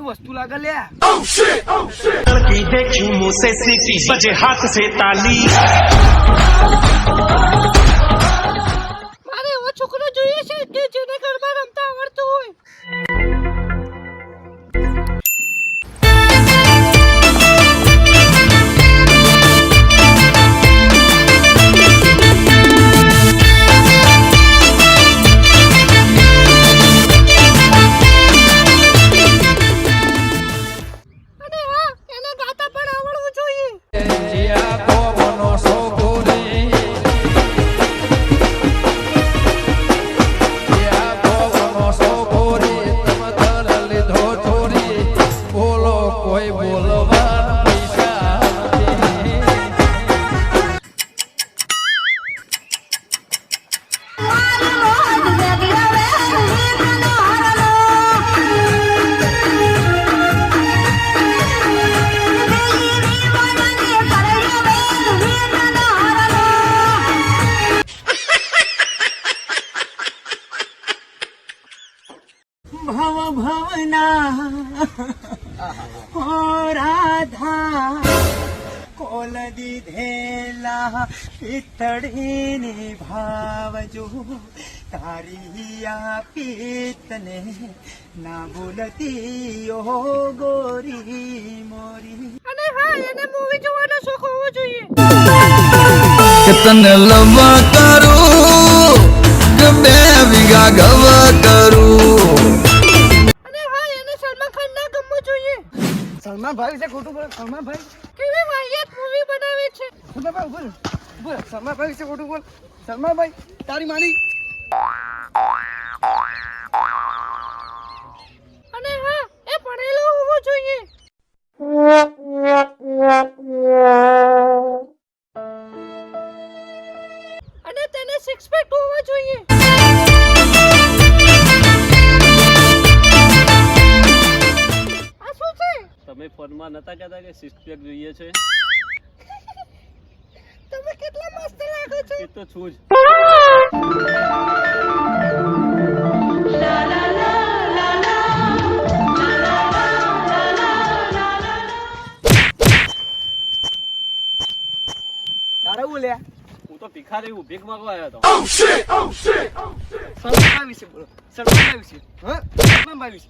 वस्तु लागा ले लड़की देखी मुंह से सीटी बजे हाथ से ताली मारे वो छोकरो જોઈએ છે કે જેને ઘરમાં રમતા આવડતું હોય કોલ દીધેલા પિતળીને ભાવજો તારી આ પિતને ના બોલતી ઓ ગોરી મોરી. અને હા, એને મૂવી જોવાનો શોખ હોવો જોઈએ. કે તને લવા કરું કે બે વીઘા ગવા કરું. અને હા, એને સલમાન ખાન ના ગમવું જોઈએ. સલમાન ભાઈ છે ખોટું બોલે. સલમાન ભાઈ કેવી વાહિયાત મૂવી બનાવે છે. સલમાન ભાઈ છે ખોટું બોલ. સલમાન ભાઈ તારી માની. અને હા, એ ભણેલો હોવો જોઈએ. અને તેને સિક્સ પેક હોવો જોઈએ. આ શું છે? તમે ફોનમાં નતા કહેતા કે સિક્સ પેક જોઈએ છે? તમે કેટલા મસ્ત લાગો છો. એ તો છું જ. તારે બોલ્યા હું તો ભિખારી હું ભીખ માંગવા આવ્યો હતો. સલમાન ભાઈ વિશે બોલો. સલમાન ભાઈ વિશે. હા, સલમાન ભાઈ વિશે.